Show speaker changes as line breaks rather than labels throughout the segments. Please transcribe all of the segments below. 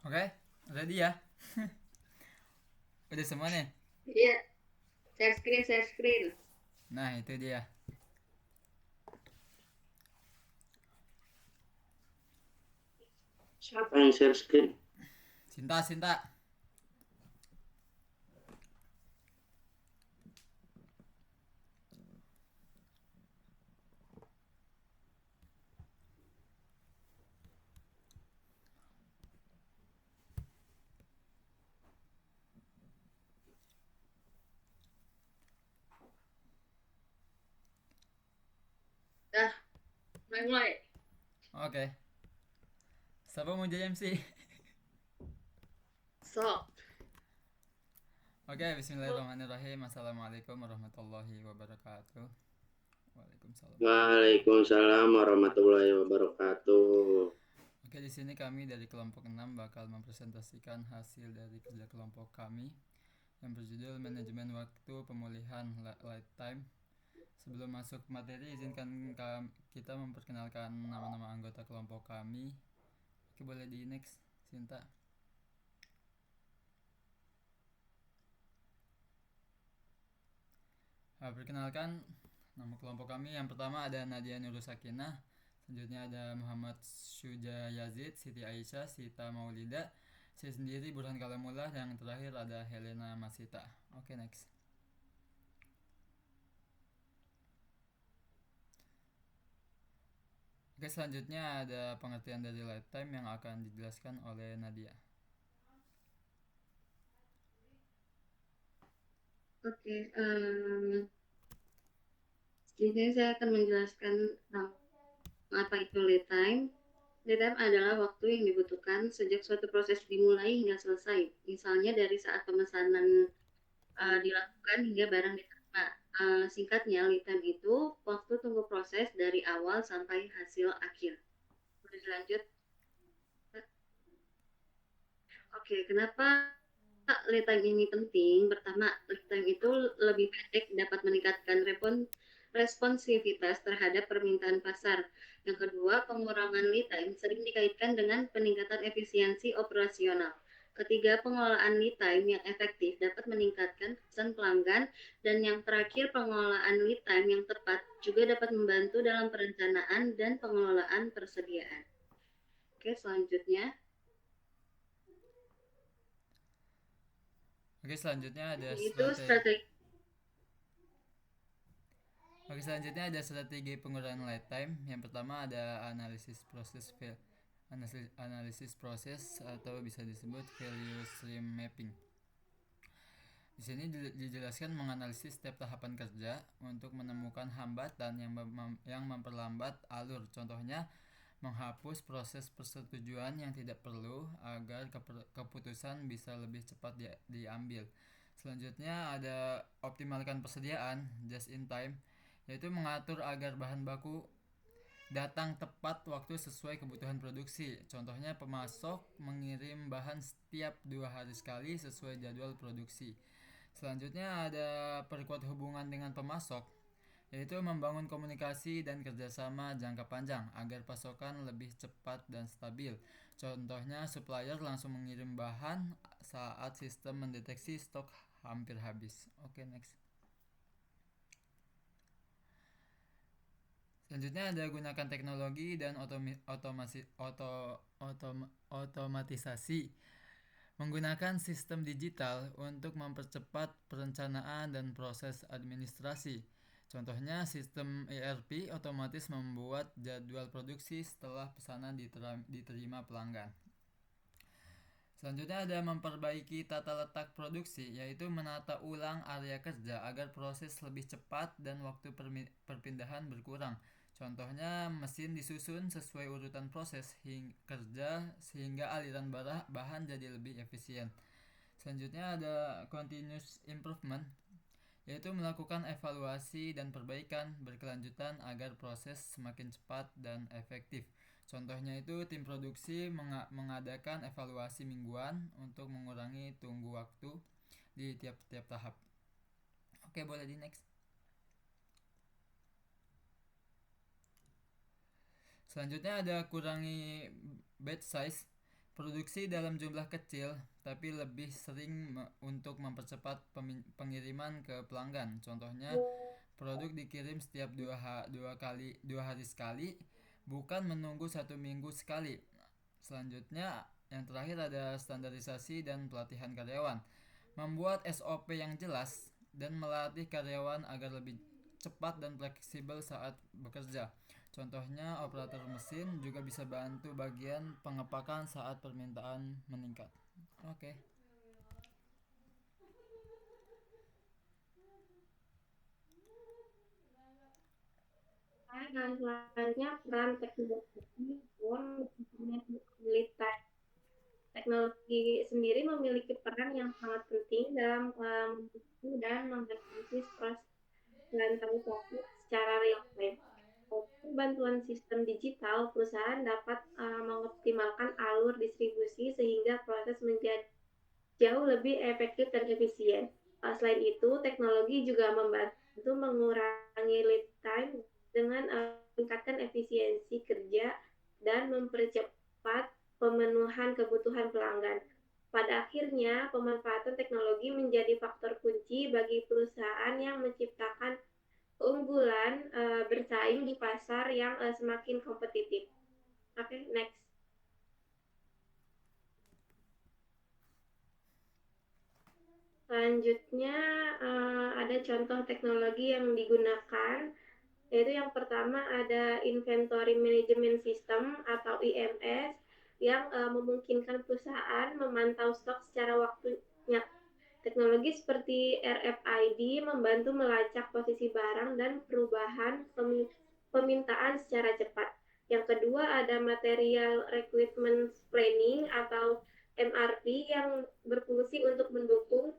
Oke, ready ya? Udah semua nih.
Iya, share screen.
Nah, itu dia.
Siapa yang share screen?
Sinta, Sinta.
Dah, mulai.
Oke. Siapa mau jadi MC?
So,
Oke, bismillahirrahmanirrahim. Assalamualaikum warahmatullahi wabarakatuh. Waalaikumsalam warahmatullahi wabarakatuh.
Waalaikumsalam warahmatullahi wabarakatuh.
Oke, di sini kami dari kelompok 6 bakal mempresentasikan hasil dari kerja kelompok kami yang berjudul Manajemen Waktu Pemulihan Lifetime. Sebelum masuk materi, izinkan kita memperkenalkan nama-nama anggota kelompok kami. Oke, boleh di next, Sinta. Perkenalkan, nama kelompok kami yang pertama ada Nadia Nurusakinah, selanjutnya ada Muhammad Syuja Yazid, Siti Aisyah, Sita Maulida, saya sendiri Burhan Kalamullah, yang terakhir ada Helena Masita. Oke, next. Oke, selanjutnya ada pengertian dari lifetime yang akan dijelaskan oleh Nadia.
Oke, di sini saya akan menjelaskan apa itu lead time. Lead time adalah waktu yang dibutuhkan sejak suatu proses dimulai hingga selesai. Misalnya dari saat pemesanan dilakukan hingga barang diterima. Singkatnya, lead time itu waktu tunggu proses dari awal sampai hasil akhir. Boleh dilanjut? Oke, kenapa lead time ini penting? Pertama, lead time itu lebih pendek, dapat meningkatkan responsivitas terhadap permintaan pasar. Yang kedua, pengurangan lead time sering dikaitkan dengan peningkatan efisiensi operasional. Ketiga, pengelolaan lead time yang efektif dapat meningkatkan kesan pelanggan. Dan yang terakhir, pengelolaan lead time yang tepat juga dapat membantu dalam perencanaan dan pengelolaan persediaan. Oke, selanjutnya.
Oke, selanjutnya ada
Itu
strategi.
strategi.
Oke, selanjutnya ada strategi pengurangan lifetime. Yang pertama ada analisis proses atau bisa disebut value stream mapping. Di sini dijelaskan menganalisis setiap tahapan kerja untuk menemukan hambatan yang memperlambat alur. Contohnya menghapus proses persetujuan yang tidak perlu agar keputusan bisa lebih cepat diambil. Selanjutnya ada optimalkan persediaan just in time, yaitu mengatur agar bahan baku datang tepat waktu sesuai kebutuhan produksi. Contohnya pemasok mengirim bahan setiap 2 hari sekali sesuai jadwal produksi. Selanjutnya ada perkuat hubungan dengan pemasok, yaitu membangun komunikasi dan kerjasama jangka panjang agar pasokan lebih cepat dan stabil. Contohnya supplier langsung mengirim bahan saat sistem mendeteksi stok hampir habis. Oke, next. Selanjutnya ada gunakan teknologi dan otomatisasi. Menggunakan sistem digital untuk mempercepat perencanaan dan proses administrasi. Contohnya sistem ERP otomatis membuat jadwal produksi setelah pesanan diterima pelanggan. Selanjutnya ada memperbaiki tata letak produksi, yaitu menata ulang area kerja agar proses lebih cepat dan waktu perpindahan berkurang. Contohnya mesin disusun sesuai urutan proses kerja sehingga aliran bahan jadi lebih efisien. Selanjutnya ada continuous improvement, yaitu melakukan evaluasi dan perbaikan berkelanjutan agar proses semakin cepat dan efektif. Contohnya itu tim produksi mengadakan evaluasi mingguan untuk mengurangi tunggu waktu di tiap-tiap tahap. Oke, boleh di next. Selanjutnya ada kurangi batch size. Produksi dalam jumlah kecil, tapi lebih sering untuk mempercepat pengiriman ke pelanggan. Contohnya, produk dikirim setiap dua hari sekali, bukan menunggu 1 minggu sekali. Selanjutnya, yang terakhir ada standarisasi dan pelatihan karyawan. Membuat SOP yang jelas dan melatih karyawan agar lebih cepat dan fleksibel saat bekerja. Contohnya, operator mesin juga bisa bantu bagian pengepakan saat permintaan meningkat. Oke.
Dan selanjutnya peran teknologi dalam lead time. Teknologi sendiri memiliki peran yang sangat penting dalam mendukung dan menganalisis proses transaksi secara real time. Dengan bantuan sistem digital, perusahaan dapat mengoptimalkan alur distribusi sehingga proses menjadi jauh lebih efektif dan efisien. Selain itu, teknologi juga membantu mengurangi lead time dengan meningkatkan efisiensi kerja dan mempercepat pemenuhan kebutuhan pelanggan. Pada akhirnya, pemanfaatan teknologi menjadi faktor kunci bagi perusahaan yang menciptakan keunggulan bersaing di pasar yang semakin kompetitif. Oke, next. Selanjutnya ada contoh teknologi yang digunakan, yaitu yang pertama ada Inventory Management System atau IMS yang memungkinkan perusahaan memantau stok secara waktunya. Teknologi seperti RFID membantu melacak posisi barang dan perubahan permintaan secara cepat. Yang kedua ada Material Requirements Planning atau MRP yang berfungsi untuk mendukung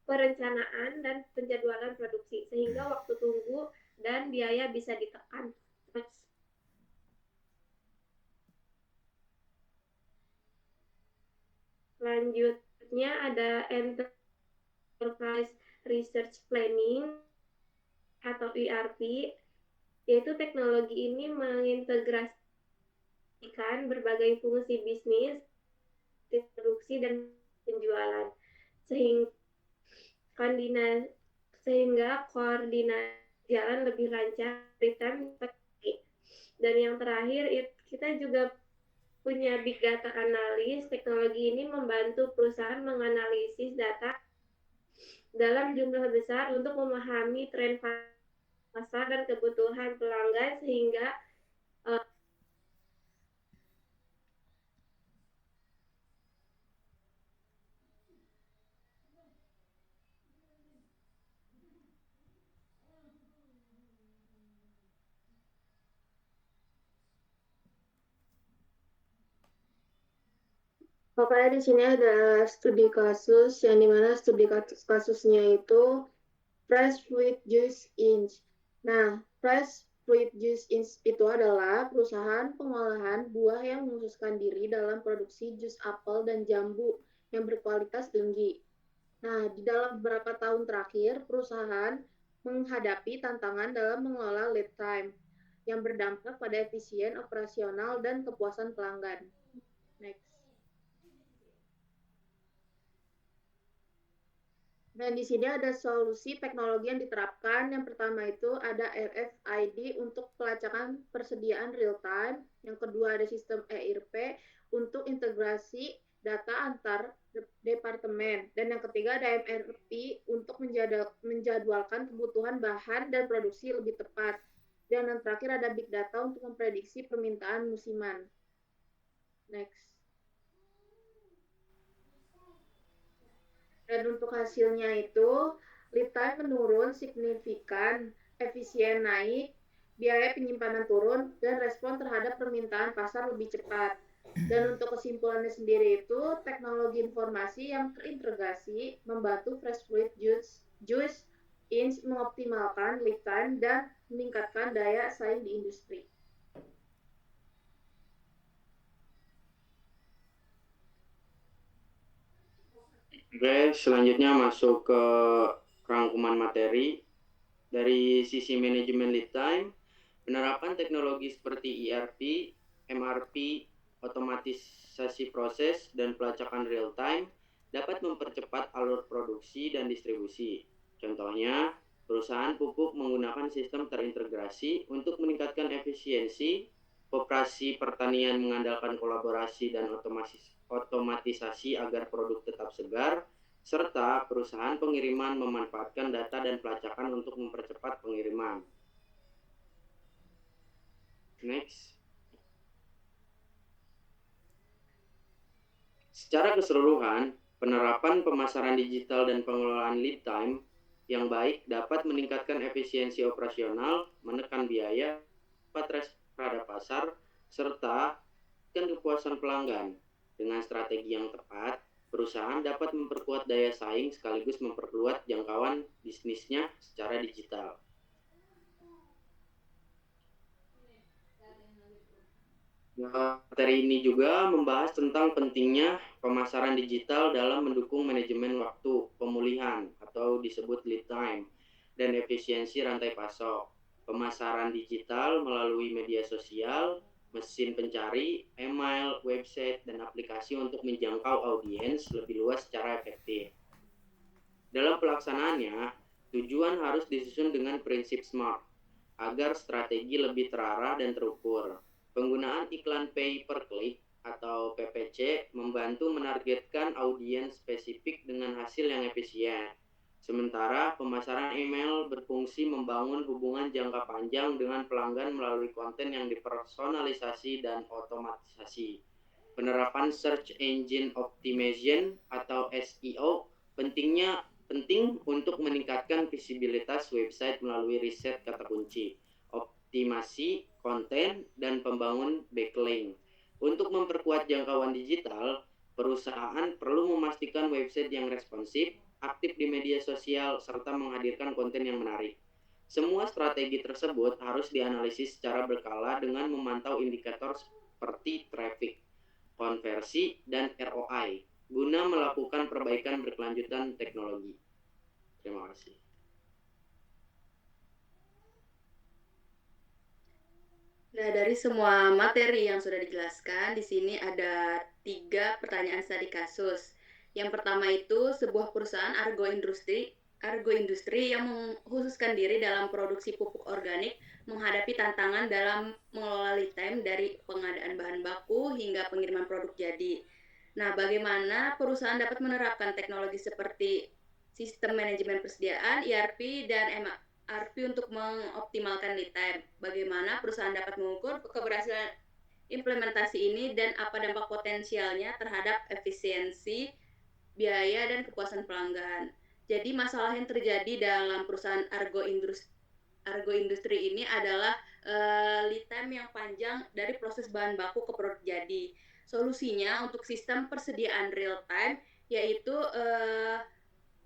perencanaan dan penjadwalan produksi sehingga waktu tunggu dan biaya bisa ditekan. Selanjutnya ada Enterprise Research Planning atau ERP, yaitu teknologi ini mengintegrasikan berbagai fungsi bisnis, produksi dan penjualan sehingga koordinasi jalan lebih lancar. Dan yang terakhir kita juga punya big data analis. Teknologi ini membantu perusahaan menganalisis data dalam jumlah besar untuk memahami tren pasar dan kebutuhan pelanggan sehingga pokoknya di sini ada studi kasus yang dimana studi kasusnya itu Fresh Fruit Juice Inc. Nah, Fresh Fruit Juice Inc. itu adalah perusahaan pengolahan buah yang mengkhususkan diri dalam produksi jus apel dan jambu yang berkualitas tinggi. Nah, di dalam beberapa tahun terakhir, perusahaan menghadapi tantangan dalam mengelola lead time yang berdampak pada efisien operasional dan kepuasan pelanggan. Next. Dan di sini ada solusi teknologi yang diterapkan. Yang pertama itu ada RFID untuk pelacakan persediaan real time. Yang kedua ada sistem ERP untuk integrasi data antar departemen. Dan yang ketiga ada MRP untuk menjadwalkan kebutuhan bahan dan produksi lebih tepat. Dan yang terakhir ada big data untuk memprediksi permintaan musiman. Next. Dan untuk hasilnya itu, lead time menurun signifikan, efisien naik, biaya penyimpanan turun, dan respon terhadap permintaan pasar lebih cepat. Dan untuk kesimpulannya sendiri itu, teknologi informasi yang terintegrasi membantu Fresh Fruit Juice Inc. mengoptimalkan lead time dan meningkatkan daya saing di industri.
Oke, selanjutnya masuk ke rangkuman materi. Dari sisi manajemen lead time, penerapan teknologi seperti ERP, MRP, otomatisasi proses, dan pelacakan real time dapat mempercepat alur produksi dan distribusi. Contohnya, perusahaan pupuk menggunakan sistem terintegrasi untuk meningkatkan efisiensi, koperasi pertanian mengandalkan kolaborasi dan otomatisasi agar produk tetap segar, serta perusahaan pengiriman memanfaatkan data dan pelacakan untuk mempercepat pengiriman. Next. Secara keseluruhan, penerapan pemasaran digital dan pengelolaan lead time yang baik dapat meningkatkan efisiensi operasional, menekan biaya, terhadap pasar, serta kepuasan pelanggan. Dengan strategi yang tepat, perusahaan dapat memperkuat daya saing sekaligus memperluas jangkauan bisnisnya secara digital. Materi ini juga membahas tentang pentingnya pemasaran digital dalam mendukung manajemen waktu pemulihan atau disebut lead time dan efisiensi rantai pasok. Pemasaran digital melalui media sosial, mesin pencari, email, website, dan aplikasi untuk menjangkau audiens lebih luas secara efektif. Dalam pelaksanaannya, tujuan harus disusun dengan prinsip SMART agar strategi lebih terarah dan terukur. Penggunaan iklan pay per click atau PPC membantu menargetkan audiens spesifik dengan hasil yang efisien. Sementara pemasaran email berfungsi membangun hubungan jangka panjang dengan pelanggan melalui konten yang dipersonalisasi dan otomatisasi. Penerapan Search Engine Optimization atau SEO penting untuk meningkatkan visibilitas website melalui riset kata kunci, optimasi konten, dan pembangun backlink. Untuk memperkuat jangkauan digital, perusahaan perlu memastikan website yang responsif, aktif di media sosial, serta menghadirkan konten yang menarik. Semua strategi tersebut harus dianalisis secara berkala dengan memantau indikator seperti traffic, konversi, dan ROI, guna melakukan perbaikan berkelanjutan teknologi. Terima kasih.
Nah, dari semua materi yang sudah dijelaskan, di sini ada 3 pertanyaan studi kasus. Yang pertama itu, sebuah perusahaan agroindustri yang mengkhususkan diri dalam produksi pupuk organik menghadapi tantangan dalam mengelola lead time dari pengadaan bahan baku hingga pengiriman produk jadi. Nah, bagaimana perusahaan dapat menerapkan teknologi seperti sistem manajemen persediaan, ERP, dan MRP untuk mengoptimalkan lead time. Bagaimana perusahaan dapat mengukur keberhasilan implementasi ini dan apa dampak potensialnya terhadap efisiensi, biaya, dan kepuasan pelanggan. Jadi masalah yang terjadi dalam perusahaan agroindustri ini adalah lead time yang panjang dari proses bahan baku ke produk jadi. Solusinya untuk sistem persediaan real time yaitu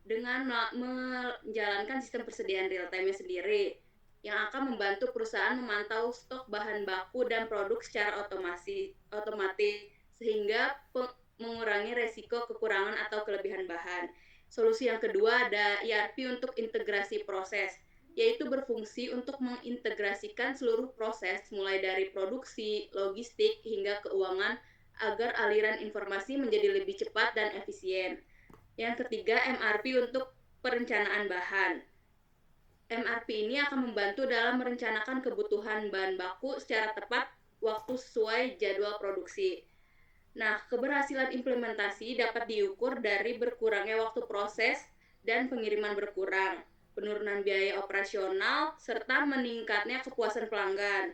dengan menjalankan sistem persediaan real time-nya sendiri yang akan membantu perusahaan memantau stok bahan baku dan produk secara otomatis sehingga mengurangi resiko kekurangan atau kelebihan bahan. Solusi yang kedua ada ERP untuk integrasi proses, yaitu berfungsi untuk mengintegrasikan seluruh proses mulai dari produksi, logistik, hingga keuangan agar aliran informasi menjadi lebih cepat dan efisien. Yang ketiga, MRP untuk perencanaan bahan. MRP ini akan membantu dalam merencanakan kebutuhan bahan baku secara tepat waktu sesuai jadwal produksi. Nah, keberhasilan implementasi dapat diukur dari berkurangnya waktu proses dan pengiriman berkurang, penurunan biaya operasional, serta meningkatnya kepuasan pelanggan.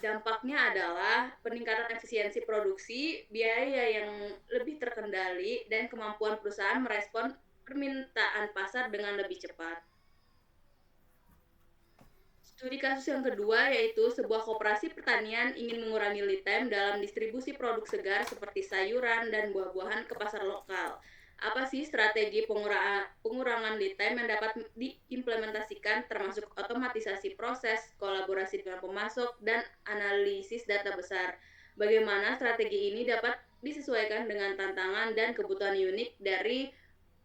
Dampaknya adalah peningkatan efisiensi produksi, biaya yang lebih terkendali, dan kemampuan perusahaan merespon permintaan pasar dengan lebih cepat. Studi kasus yang kedua yaitu sebuah koperasi pertanian ingin mengurangi lead time dalam distribusi produk segar seperti sayuran dan buah-buahan ke pasar lokal. Apa sih strategi pengurangan lead time yang dapat diimplementasikan termasuk otomatisasi proses, kolaborasi dengan pemasok, dan analisis data besar. Bagaimana strategi ini dapat disesuaikan dengan tantangan dan kebutuhan unik dari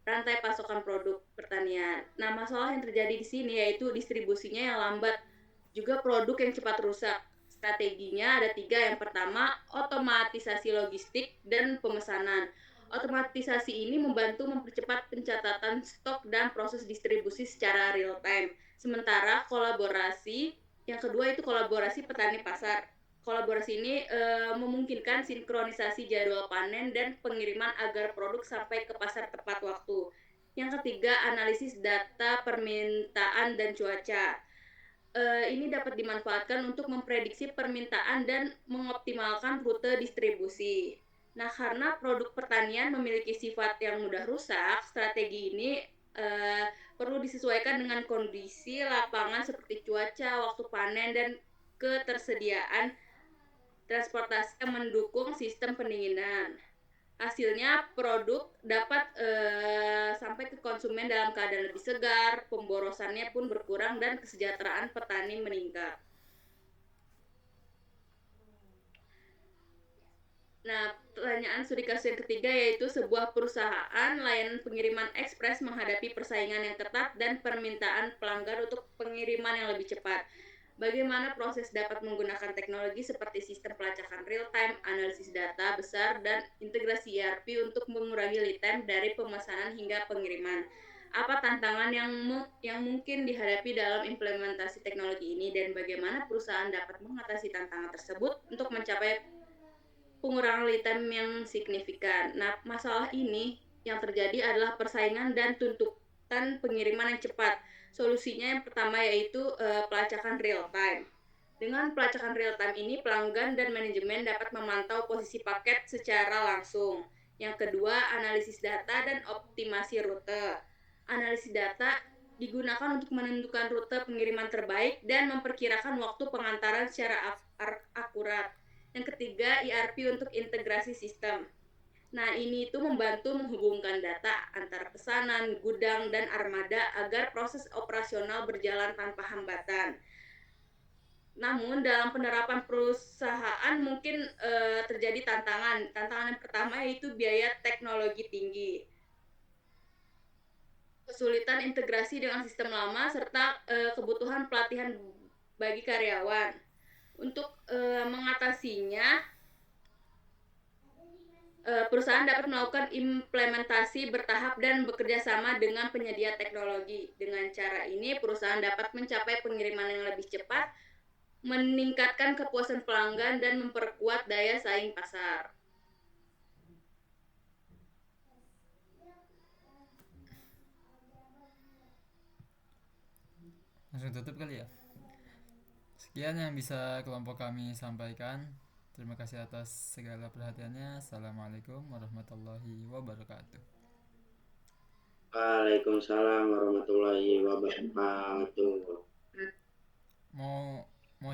rantai pasokan produk pertanian. Nah, masalah yang terjadi di sini yaitu distribusinya yang lambat, juga produk yang cepat rusak, Strateginya ada 3. Yang pertama, otomatisasi logistik dan pemesanan. Otomatisasi ini membantu mempercepat pencatatan stok dan proses distribusi secara real time. Sementara yang kedua itu kolaborasi petani pasar. Kolaborasi ini memungkinkan sinkronisasi jadwal panen dan pengiriman agar produk sampai ke pasar tepat waktu. Yang ketiga, analisis data permintaan dan cuaca. Ini dapat dimanfaatkan untuk memprediksi permintaan dan mengoptimalkan rute distribusi. Nah, karena produk pertanian memiliki sifat yang mudah rusak, strategi ini perlu disesuaikan dengan kondisi lapangan seperti cuaca, waktu panen, dan ketersediaan transportasi yang mendukung sistem pendinginan. Hasilnya produk dapat sampai ke konsumen dalam keadaan lebih segar, pemborosannya pun berkurang, dan kesejahteraan petani meningkat. Nah, pertanyaan studi kasus yang ketiga yaitu sebuah perusahaan layanan pengiriman ekspres menghadapi persaingan yang ketat dan permintaan pelanggan untuk pengiriman yang lebih cepat. Bagaimana proses dapat menggunakan teknologi seperti sistem pelacakan real time, analisis data besar, dan integrasi ERP untuk mengurangi lead time dari pemesanan hingga pengiriman. Apa tantangan yang mungkin dihadapi dalam implementasi teknologi ini dan bagaimana perusahaan dapat mengatasi tantangan tersebut untuk mencapai pengurangan lead time yang signifikan. Nah, masalah ini yang terjadi adalah persaingan dan tuntutan pengiriman yang cepat. Solusinya yang pertama yaitu pelacakan real time. Dengan pelacakan real time ini, pelanggan dan manajemen dapat memantau posisi paket secara langsung. Yang kedua, analisis data dan optimasi rute. Analisis data digunakan untuk menentukan rute pengiriman terbaik dan memperkirakan waktu pengantaran secara akurat. Yang ketiga, ERP untuk integrasi sistem. Nah, ini itu membantu menghubungkan data antara pesanan, gudang, dan armada agar proses operasional berjalan tanpa hambatan. Namun, dalam penerapan perusahaan mungkin terjadi tantangan. Tantangan yang pertama yaitu biaya teknologi tinggi, kesulitan integrasi dengan sistem lama, serta kebutuhan pelatihan bagi karyawan. Untuk mengatasinya, perusahaan dapat melakukan implementasi bertahap dan bekerja sama dengan penyedia teknologi. Dengan cara ini, perusahaan dapat mencapai pengiriman yang lebih cepat, meningkatkan kepuasan pelanggan, dan memperkuat daya saing pasar.
Langsung tutup kali ya. Sekian yang bisa kelompok kami sampaikan. Terima kasih atas segala perhatiannya. Assalamualaikum warahmatullahi wabarakatuh.
Waalaikumsalam warahmatullahi wabarakatuh.
Mau